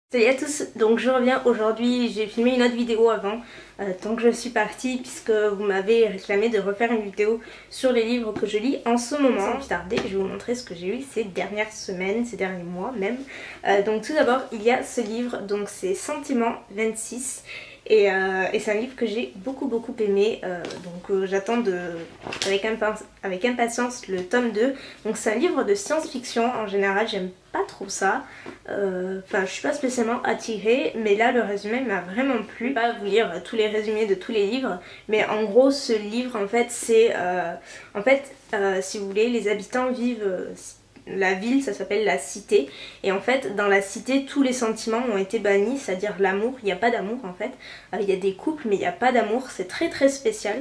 Salut à tous, donc je reviens aujourd'hui, j'ai filmé une autre vidéo avant, tant que je suis partie, puisque vous m'avez réclamé de refaire une vidéo sur les livres que je lis en ce moment. Sans plus tarder, je vais vous montrer ce que j'ai lu ces dernières semaines, ces derniers mois même. Donc tout d'abord, il y a ce livre, donc c'est Sentiment 26. Et c'est un livre que j'ai beaucoup aimé, donc j'attends avec impatience le tome 2. Donc c'est un livre de science-fiction, en général j'aime pas trop ça, enfin je suis pas spécialement attirée, mais là le résumé m'a vraiment plu. Je vais pas vous lire tous les résumés de tous les livres, mais en gros ce livre en fait c'est, si vous voulez, les habitants vivent... La ville, ça s'appelle la cité, et en fait dans la cité tous les sentiments ont été bannis, c'est-à-dire l'amour, il n'y a pas d'amour en fait, il y a des couples mais il n'y a pas d'amour, c'est très spécial.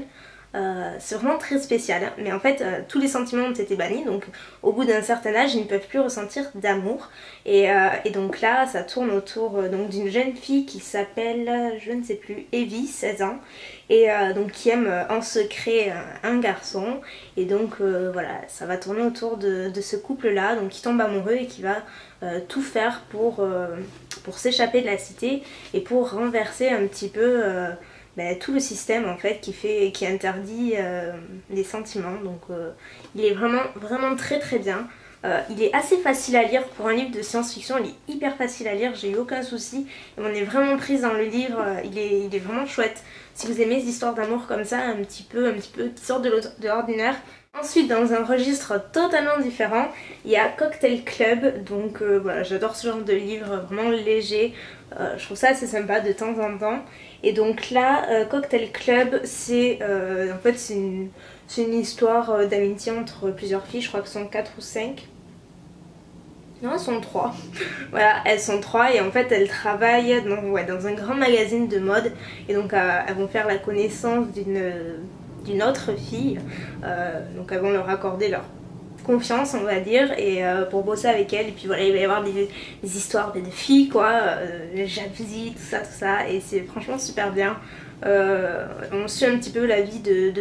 C'est vraiment très spécial, hein. Mais en fait tous les sentiments ont été bannis, donc au bout d'un certain âge ils ne peuvent plus ressentir d'amour, et donc là ça tourne autour donc d'une jeune fille qui s'appelle, je ne sais plus, Evie, 16 ans, et donc qui aime en secret un garçon, et donc voilà, ça va tourner autour de ce couple là, donc qui tombe amoureux et qui va tout faire pour s'échapper de la cité et pour renverser un petit peu tout le système en fait qui interdit les sentiments. Donc il est vraiment très bien. Il est assez facile à lire pour un livre de science-fiction, il est hyper facile à lire, j'ai eu aucun souci. Et on est vraiment prise dans le livre, il est vraiment chouette. Si vous aimez les histoires d'amour comme ça, un petit peu qui sortent de l'ordinaire. Ensuite, dans un registre totalement différent, il y a Cocktail Club, donc voilà, j'adore ce genre de livre vraiment léger, je trouve ça assez sympa de temps en temps. Et donc là, Cocktail Club, c'est en fait c'est une histoire d'amitié entre plusieurs filles, je crois que ce sont 4 ou 5. Non, elles sont 3. Voilà, elles sont 3 et en fait elles travaillent dans un grand magazine de mode, et donc elles vont faire la connaissance d'une autre fille, donc elles vont leur accorder leur confiance on va dire, et pour bosser avec elle, et puis voilà il va y avoir des histoires de filles quoi, les jalousies, tout ça, et c'est franchement super bien. On suit un petit peu la vie de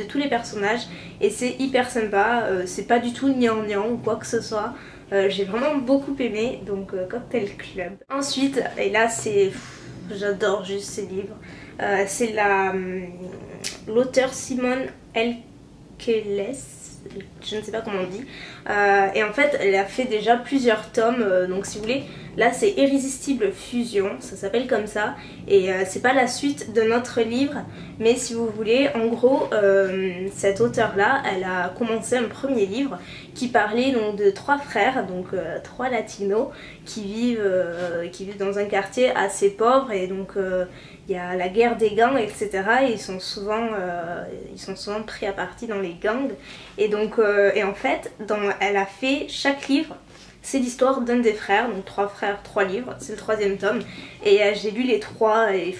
tous les personnages et c'est hyper sympa, c'est pas du tout gnangnan ou quoi que ce soit. J'ai vraiment beaucoup aimé, donc Cocktail Club. Ensuite, et là c'est... j'adore juste ces livres, c'est l'auteur Simone Elkeles, je ne sais pas comment on dit, et en fait elle a fait déjà plusieurs tomes, donc si vous voulez, là c'est Irrésistible Fusion, ça s'appelle comme ça, et c'est pas la suite de notre livre, mais si vous voulez, en gros, cette auteure là, elle a commencé un premier livre qui parlait donc de 3 frères, donc 3 latinos qui vivent dans un quartier assez pauvre, et donc il y a la guerre des gangs, etc. Et ils sont souvent pris à partie dans les gangs. Et donc, et en fait, elle a fait chaque livre, c'est l'histoire d'un des frères, donc 3 frères, 3 livres, c'est le 3e tome. Et j'ai lu les 3 et ils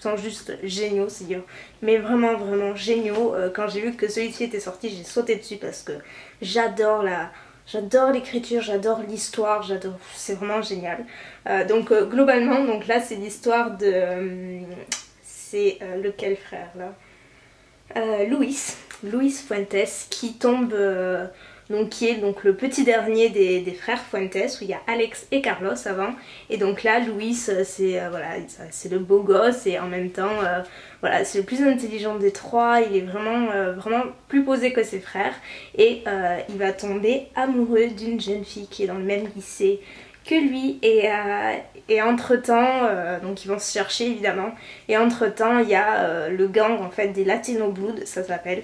sont juste géniaux ces livres. Mais vraiment géniaux. Quand j'ai vu que celui-ci était sorti, j'ai sauté dessus parce que j'adore l'écriture, j'adore l'histoire, c'est vraiment génial. Donc globalement, donc là c'est l'histoire de... c'est lequel frère là, Luis Fuentes, qui tombe... donc qui est donc le petit dernier des frères Fuentes, où il y a Alex et Carlos avant. Et donc là Luis c'est voilà, c'est le beau gosse, et en même temps voilà, c'est le plus intelligent des 3, il est vraiment plus posé que ses frères, et il va tomber amoureux d'une jeune fille qui est dans le même lycée que lui, et entre temps donc ils vont se chercher évidemment, et entre temps il y a le gang en fait des Latino Blood, ça s'appelle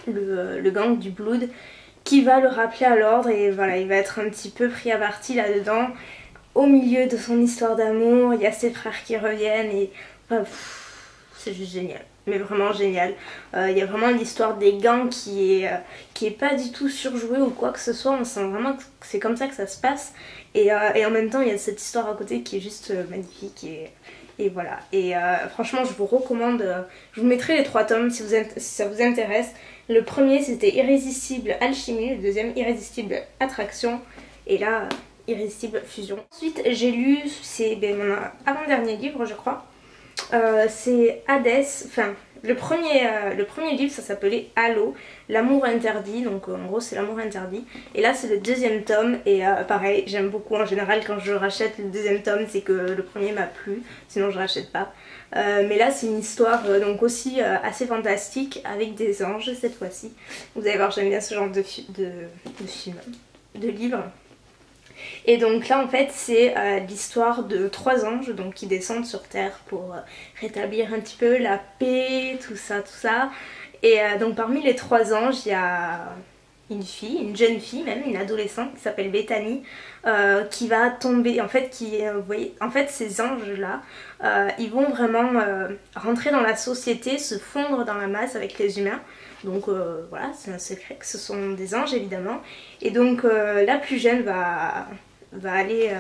le gang du Blood, qui va le rappeler à l'ordre, et voilà, il va être un petit peu pris à partie là-dedans. Au milieu de son histoire d'amour, il y a ses frères qui reviennent, et enfin, c'est juste génial, mais vraiment génial. Il y a vraiment l'histoire des gangs qui est pas du tout surjouée ou quoi que ce soit, on sent vraiment que c'est comme ça que ça se passe, et en même temps il y a cette histoire à côté qui est juste magnifique, et voilà. Et franchement je vous recommande, je vous mettrai les 3 tomes si ça vous intéresse. Le premier c'était Irrésistible Alchimie, le deuxième Irrésistible Attraction, et là Irrésistible Fusion. Ensuite j'ai lu, c'est mon avant-dernier livre je crois, c'est Hadès, enfin le premier livre ça s'appelait Halo, l'amour interdit, donc en gros c'est l'amour interdit. Et là c'est le deuxième tome et pareil j'aime beaucoup en général quand je rachète le deuxième tome, c'est que le premier m'a plu, sinon je rachète pas. Mais là c'est une histoire donc aussi assez fantastique avec des anges cette fois-ci. Vous allez voir j'aime bien ce genre de film, de livre. Et donc là en fait c'est l'histoire de 3 anges donc, qui descendent sur terre pour rétablir un petit peu la paix, tout ça, tout ça. Et donc parmi les 3 anges il y a une fille, une jeune fille même, une adolescente qui s'appelle Bethany qui va tomber, en fait vous voyez, en fait ces anges là ils vont vraiment rentrer dans la société, se fondre dans la masse avec les humains. Donc voilà, c'est un secret que ce sont des anges évidemment. Et donc la plus jeune va aller,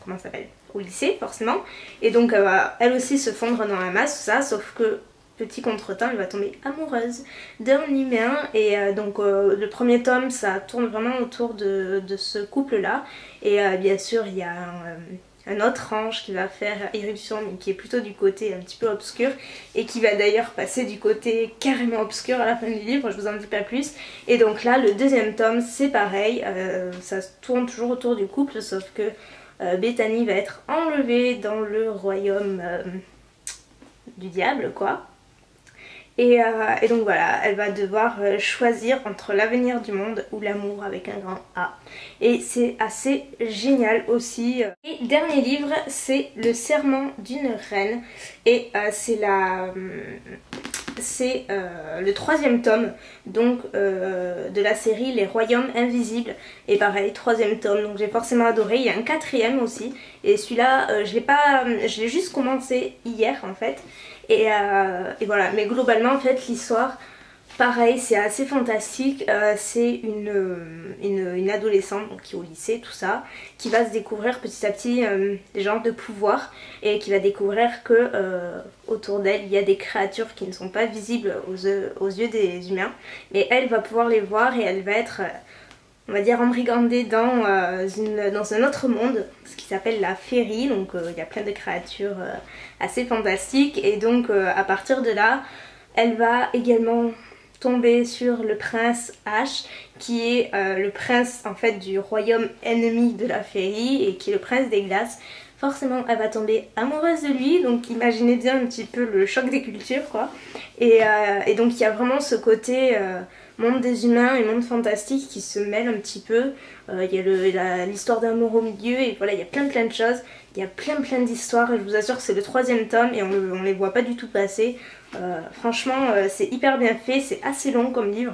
comment ça s'appelle, au lycée forcément. Et donc elle va elle aussi se fondre dans la masse, tout ça, sauf que petit contretemps elle va tomber amoureuse d'un humain. Et donc le premier tome ça tourne vraiment autour de ce couple là. Et bien sûr il y a un autre ange qui va faire éruption mais qui est plutôt du côté un petit peu obscur et qui va d'ailleurs passer du côté carrément obscur à la fin du livre, je vous en dis pas plus. Et donc là le deuxième tome c'est pareil, ça tourne toujours autour du couple sauf que Bethany va être enlevée dans le royaume du diable quoi. Et donc voilà, elle va devoir choisir entre l'avenir du monde ou l'amour avec un grand A. Et c'est assez génial aussi. Et dernier livre, c'est Le Serment d'une reine. Et c'est le 3e tome donc de la série Les Royaumes Invisibles. Et pareil, 3e tome, donc j'ai forcément adoré. Il y a un 4e aussi. Et celui-là, je l'ai juste commencé hier en fait. Et voilà, mais globalement en fait l'histoire, pareil, c'est assez fantastique. C'est une adolescente donc, qui est au lycée, tout ça, qui va se découvrir petit à petit des genres de pouvoirs et qui va découvrir que autour d'elle il y a des créatures qui ne sont pas visibles aux yeux des humains, mais elle va pouvoir les voir et elle va être on va dire embrigandée dans un autre monde, ce qui s'appelle la féerie. Donc il y a plein de créatures assez fantastiques. Et donc à partir de là, elle va également tomber sur le prince H, qui est le prince en fait du royaume ennemi de la féerie et qui est le prince des glaces. Forcément elle va tomber amoureuse de lui, donc imaginez bien un petit peu le choc des cultures quoi. Et donc il y a vraiment ce côté monde des humains et monde fantastique qui se mêlent un petit peu. Il y a l'histoire d'amour au milieu et voilà, il y a plein de choses. Il y a plein d'histoires et je vous assure que c'est le 3e tome et on les voit pas du tout passer. Franchement c'est hyper bien fait, c'est assez long comme livre.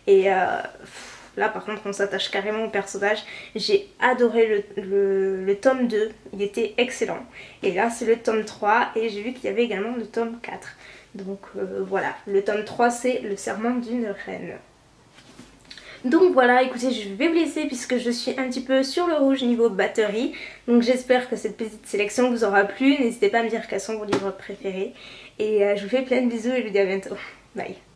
Et là par contre on s'attache carrément au personnage. J'ai adoré le tome 2, il était excellent. Et là c'est le tome 3 et j'ai vu qu'il y avait également le tome 4. Donc voilà, le tome 3 c'est Le Serment d'une reine. Donc voilà, écoutez, je vais vous laisser puisque je suis un petit peu sur le rouge niveau batterie. Donc j'espère que cette petite sélection vous aura plu. N'hésitez pas à me dire quels sont vos livres préférés. Et je vous fais plein de bisous et je vous dis à bientôt. Bye.